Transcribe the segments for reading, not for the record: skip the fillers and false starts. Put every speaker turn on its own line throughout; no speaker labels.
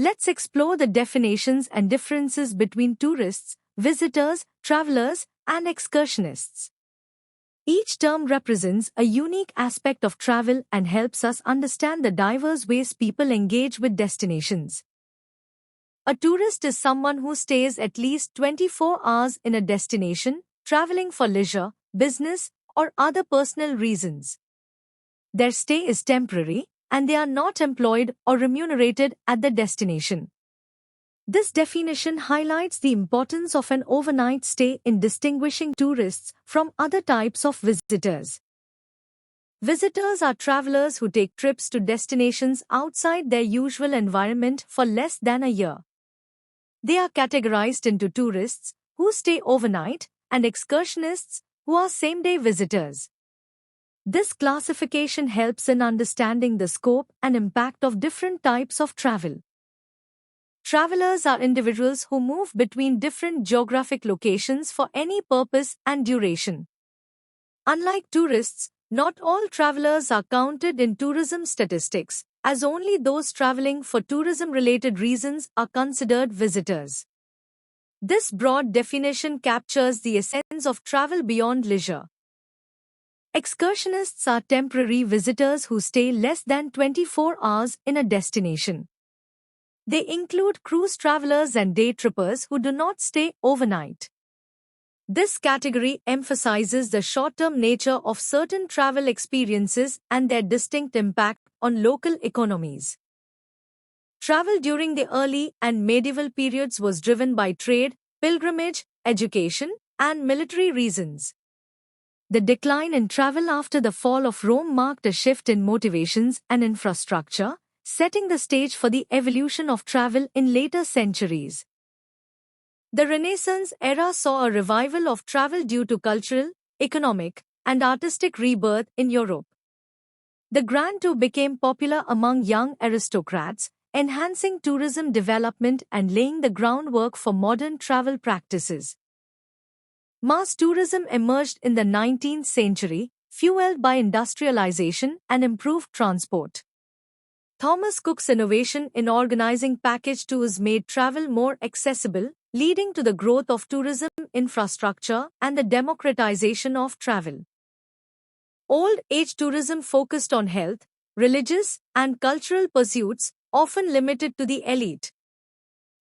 Let's explore the definitions and differences between tourists, visitors, travelers, and excursionists. Each term represents a unique aspect of travel and helps us understand the diverse ways people engage with destinations. A tourist is someone who stays at least 24 hours in a destination, traveling for leisure, business, or other personal reasons. Their stay is temporary, and they are not employed or remunerated at the destination. This definition highlights the importance of an overnight stay in distinguishing tourists from other types of visitors. Visitors are travelers who take trips to destinations outside their usual environment for less than a year. They are categorized into tourists, who stay overnight, and excursionists, who are same-day visitors. This classification helps in understanding the scope and impact of different types of travel. Travelers are individuals who move between different geographic locations for any purpose and duration. Unlike tourists, not all travelers are counted in tourism statistics, as only those traveling for tourism-related reasons are considered visitors. This broad definition captures the essence of travel beyond leisure. Excursionists are temporary visitors who stay less than 24 hours in a destination. They include cruise travelers and day trippers who do not stay overnight. This category emphasizes the short-term nature of certain travel experiences and their distinct impact on local economies. Travel during the early and medieval periods was driven by trade, pilgrimage, education, and military reasons. The decline in travel after the fall of Rome marked a shift in motivations and infrastructure, setting the stage for the evolution of travel in later centuries. The Renaissance era saw a revival of travel due to cultural, economic, and artistic rebirth in Europe. The Grand Tour became popular among young aristocrats, enhancing tourism development and laying the groundwork for modern travel practices. Mass tourism emerged in the 19th century, fueled by industrialization and improved transport. Thomas Cook's innovation in organizing package tours made travel more accessible, leading to the growth of tourism infrastructure and the democratization of travel. Old age tourism focused on health, religious, and cultural pursuits, often limited to the elite.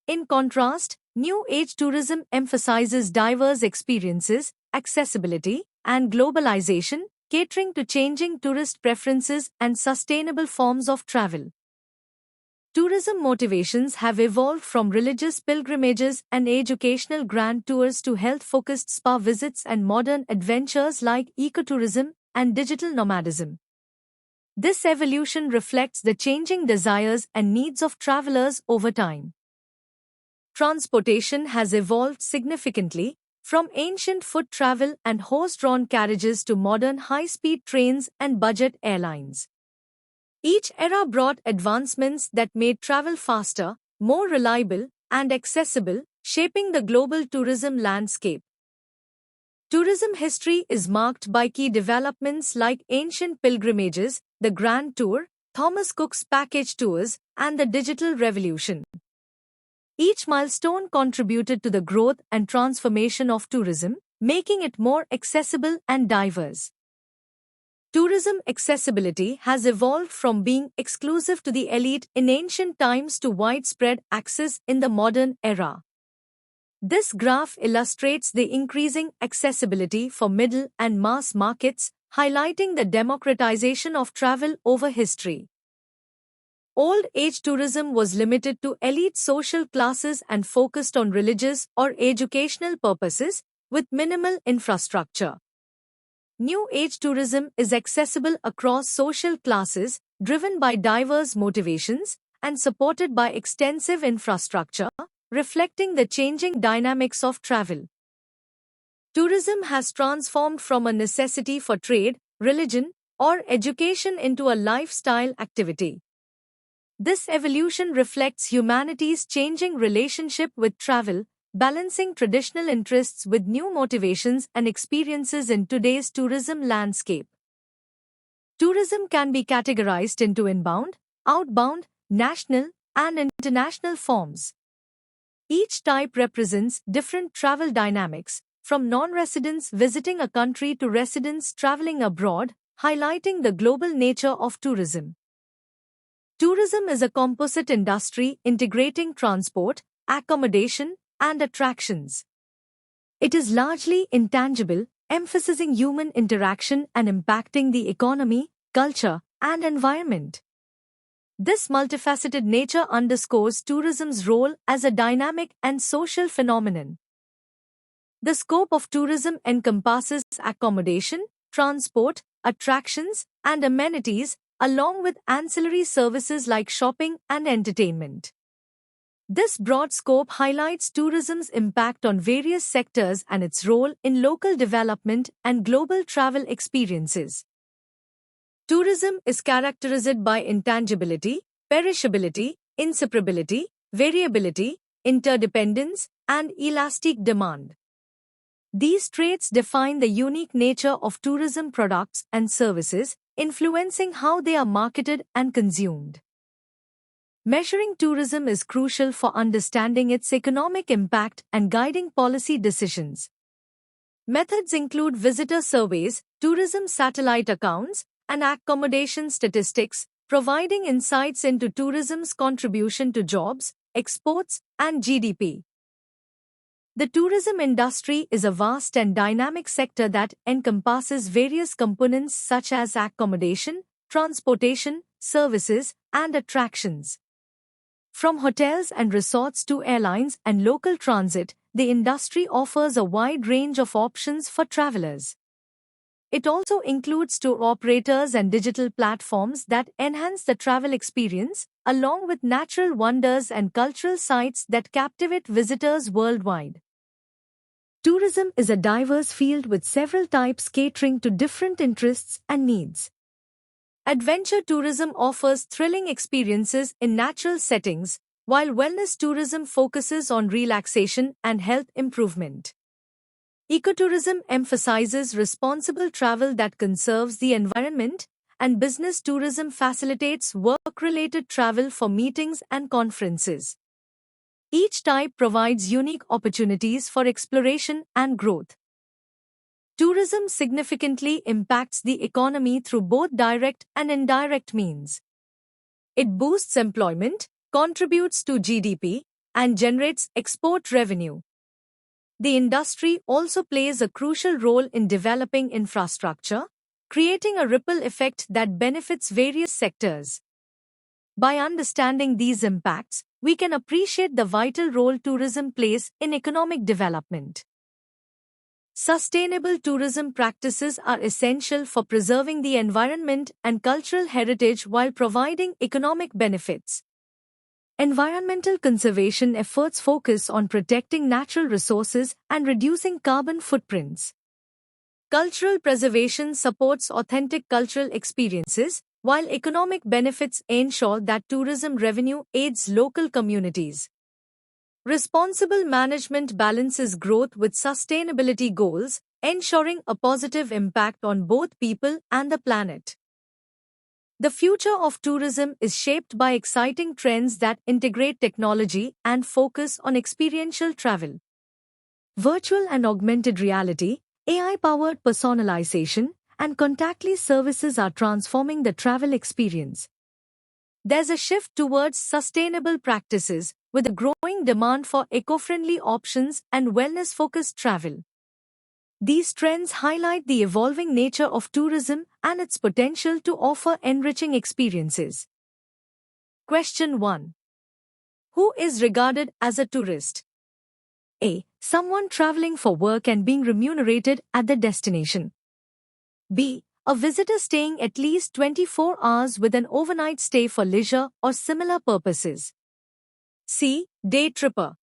In contrast, new age tourism emphasizes diverse experiences, accessibility, and globalization, catering to changing tourist preferences and sustainable forms of travel. Tourism motivations have evolved from religious pilgrimages and educational grand tours to health-focused spa visits and modern adventures like ecotourism and digital nomadism. This evolution reflects the changing desires and needs of travelers over time. Transportation has evolved significantly, from ancient foot travel and horse-drawn carriages to modern high-speed trains and budget airlines. Each era brought advancements that made travel faster, more reliable, and accessible, shaping the global tourism landscape. Tourism history is marked by key developments like ancient pilgrimages, the Grand Tour, Thomas Cook's package tours, and the digital revolution. Each milestone contributed to the growth and transformation of tourism, making it more accessible and diverse. Tourism accessibility has evolved from being exclusive to the elite in ancient times to widespread access in the modern era. This graph illustrates the increasing accessibility for middle and mass markets, highlighting the democratization of travel over history. Old age tourism was limited to elite social classes and focused on religious or educational purposes, with minimal infrastructure. New age tourism is accessible across social classes, driven by diverse motivations, and supported by extensive infrastructure, reflecting the changing dynamics of travel. Tourism has transformed from a necessity for trade, religion, or education into a lifestyle activity. This evolution reflects humanity's changing relationship with travel, balancing traditional interests with new motivations and experiences in today's tourism landscape. Tourism can be categorized into inbound, outbound, national, and international forms. Each type represents different travel dynamics, from non-residents visiting a country to residents traveling abroad, highlighting the global nature of tourism. Tourism is a composite industry integrating transport, accommodation, and attractions. It is largely intangible, emphasizing human interaction and impacting the economy, culture, and environment. This multifaceted nature underscores tourism's role as a dynamic and social phenomenon. The scope of tourism encompasses accommodation, transport, attractions, and amenities, along with ancillary services like shopping and entertainment. This broad scope highlights tourism's impact on various sectors and its role in local development and global travel experiences. Tourism is characterized by intangibility, perishability, inseparability, variability, interdependence, and elastic demand. These traits define the unique nature of tourism products and services, influencing how they are marketed and consumed. Measuring tourism is crucial for understanding its economic impact and guiding policy decisions. Methods include visitor surveys, tourism satellite accounts, and accommodation statistics, providing insights into tourism's contribution to jobs, exports, and GDP. The tourism industry is a vast and dynamic sector that encompasses various components such as accommodation, transportation, services, and attractions. From hotels and resorts to airlines and local transit, the industry offers a wide range of options for travelers. It also includes tour operators and digital platforms that enhance the travel experience, along with natural wonders and cultural sites that captivate visitors worldwide. Tourism is a diverse field with several types catering to different interests and needs. Adventure tourism offers thrilling experiences in natural settings, while wellness tourism focuses on relaxation and health improvement. Ecotourism emphasizes responsible travel that conserves the environment, and business tourism facilitates work-related travel for meetings and conferences. Each type provides unique opportunities for exploration and growth. Tourism significantly impacts the economy through both direct and indirect means. It boosts employment, contributes to GDP, and generates export revenue. The industry also plays a crucial role in developing infrastructure, creating a ripple effect that benefits various sectors. By understanding these impacts, we can appreciate the vital role tourism plays in economic development. Sustainable tourism practices are essential for preserving the environment and cultural heritage while providing economic benefits. Environmental conservation efforts focus on protecting natural resources and reducing carbon footprints. Cultural preservation supports authentic cultural experiences, while economic benefits ensure that tourism revenue aids local communities. Responsible management balances growth with sustainability goals, ensuring a positive impact on both people and the planet. The future of tourism is shaped by exciting trends that integrate technology and focus on experiential travel. Virtual and augmented reality, AI-powered personalization, and contactless services are transforming the travel experience. There's a shift towards sustainable practices, with a growing demand for eco-friendly options and wellness-focused travel. These trends highlight the evolving nature of tourism and its potential to offer enriching experiences. Question 1. Who is regarded as a tourist? A. Someone traveling for work and being remunerated at the destination. B. A visitor staying at least 24 hours with an overnight stay for leisure or similar purposes. C. Day tripper.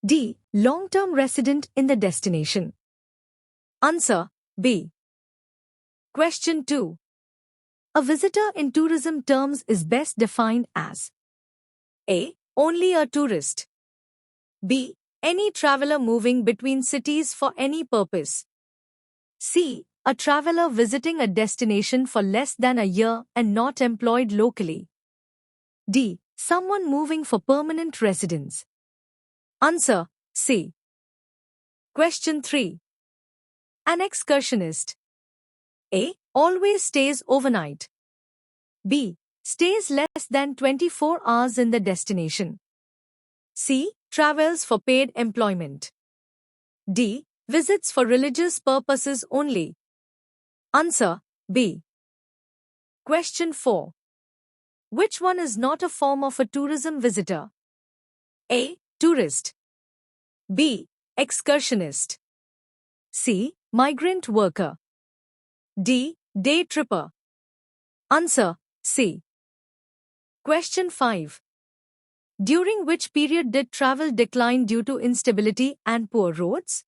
D. Long-term resident in the destination. Answer B. Question 2. A visitor in tourism terms is best defined as A. Only a tourist. B. Any traveler moving between cities for any purpose. C. A traveler visiting a destination for less than a year and not employed locally. D. Someone moving for permanent residence. Answer C. Question 3. An excursionist. A. Always stays overnight. B. Stays less than 24 hours in the destination. C. Travels for paid employment. D. Visits for religious purposes only. Answer B. Question 4. Which one is not a form of a tourism visitor? A. Tourist. B. Excursionist. C. Migrant worker. D. Day tripper. Answer C. Question 5. During which period did travel decline due to instability and poor roads?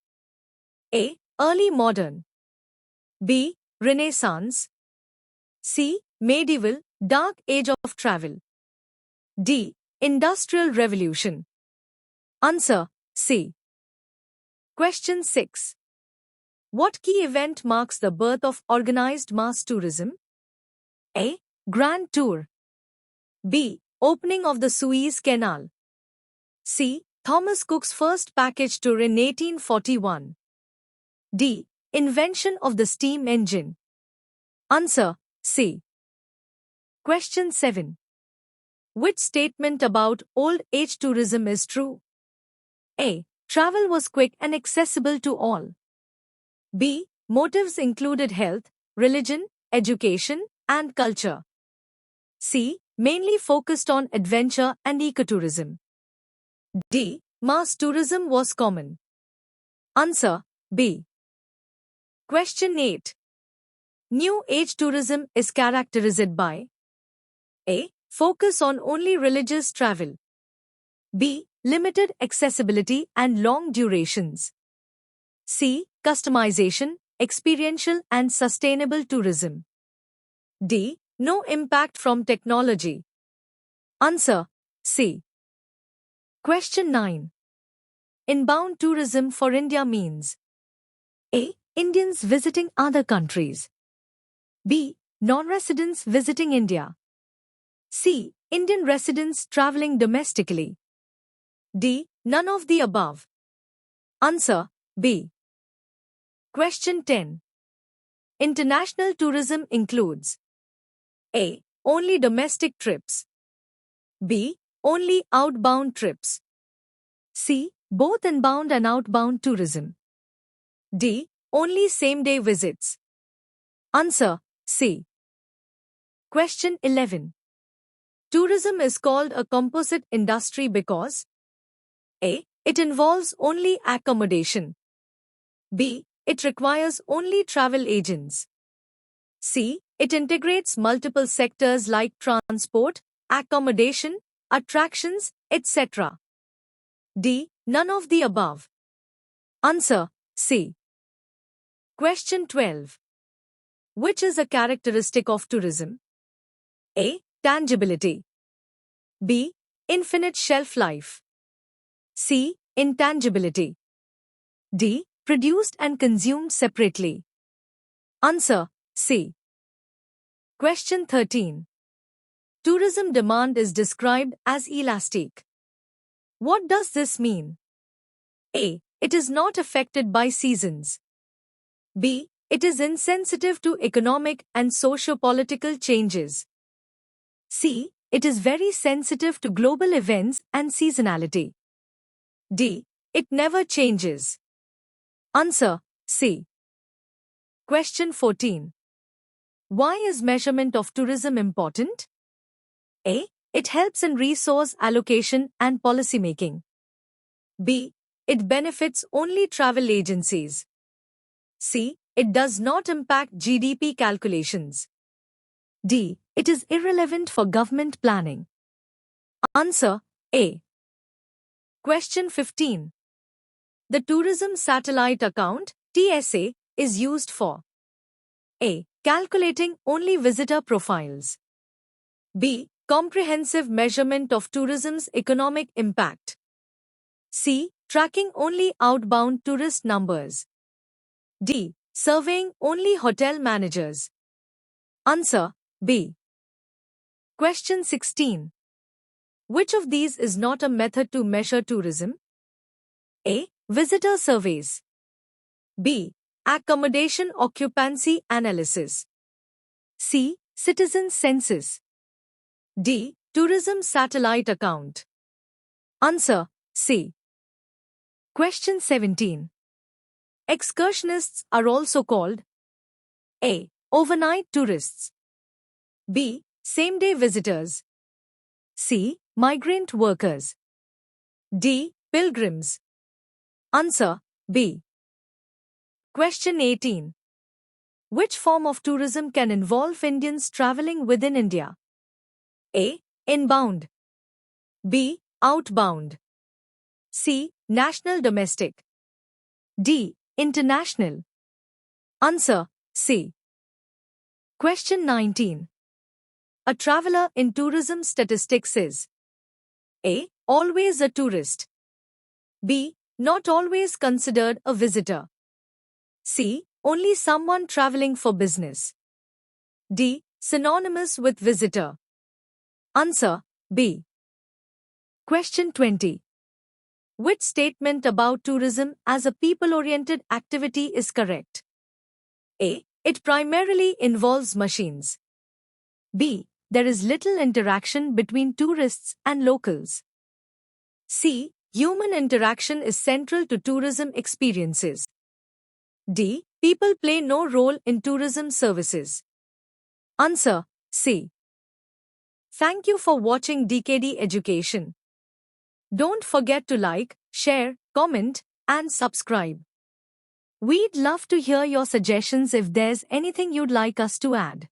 A. Early modern. B. Renaissance. C. Medieval, dark age of travel. D. Industrial Revolution. Answer C. Question 6. What key event marks the birth of organized mass tourism? A. Grand Tour. B. Opening of the Suez Canal. C. Thomas Cook's first package tour in 1841. D. Invention of the steam engine. Answer C. Question 7. Which statement about old age tourism is true? A. Travel was quick and accessible to all. B. Motives included health, religion, education, and culture. C. Mainly focused on adventure and ecotourism. D. Mass tourism was common. Answer B. Question 8. New Age tourism is characterized by A. Focus on only religious travel. B. Limited accessibility and long durations. C. Customization, experiential and sustainable tourism. D. No impact from technology. Answer C. Question 9. Inbound tourism for India means A. Indians visiting other countries. B. Non-residents visiting India. C. Indian residents traveling domestically. D. None of the above. Answer B. Question 10. International tourism includes A. Only domestic trips. B. Only outbound trips. C. Both inbound and outbound tourism. D. Only same-day visits. Answer C. Question 11. Tourism is called a composite industry because A. It involves only accommodation. B. It requires only travel agents. C. It integrates multiple sectors like transport, accommodation, attractions, etc. D. None of the above. Answer C. Question 12. Which is a characteristic of tourism? A. Tangibility. B. Infinite shelf life. C. Intangibility. D. Produced and consumed separately. Answer C. Question 13. Tourism demand is described as elastic. What does this mean? A. It is not affected by seasons. B. It is insensitive to economic and socio-political changes. C. It is very sensitive to global events and seasonality. D. It never changes. Answer C. Question 14. Why is measurement of tourism important? A. It helps in resource allocation and policymaking. B. It benefits only travel agencies. C. It does not impact GDP calculations. D. It is irrelevant for government planning. Answer A. Question 15. The Tourism Satellite Account (TSA) is used for A. Calculating only visitor profiles. B. Comprehensive measurement of tourism's economic impact. C. Tracking only outbound tourist numbers. D. Surveying only hotel managers. Answer B. Question 16. Which of these is not a method to measure tourism? A. Visitor surveys. B. Accommodation occupancy analysis. C. Citizen census. D. Tourism satellite account. Answer C. Question 17. Excursionists are also called A. Overnight tourists. B. Same-day visitors. C. Migrant workers. D. Pilgrims. Answer B. Question 18. Which form of tourism can involve Indians traveling within India? A. Inbound. B. Outbound. C. National domestic. D. International. Answer C. Question 19. A traveler in tourism statistics is A. Always a tourist. B. Not always considered a visitor. C. Only someone traveling for business. D. Synonymous with visitor. Answer B. Question 20. Which statement about tourism as a people-oriented activity is correct? A. It primarily involves machines. B. There is little interaction between tourists and locals. C. Human interaction is central to tourism experiences. D. People play no role in tourism services. Answer C. Thank you for watching DKD Education. Don't forget to like, share, comment, and subscribe. We'd love to hear your suggestions if there's anything you'd like us to add.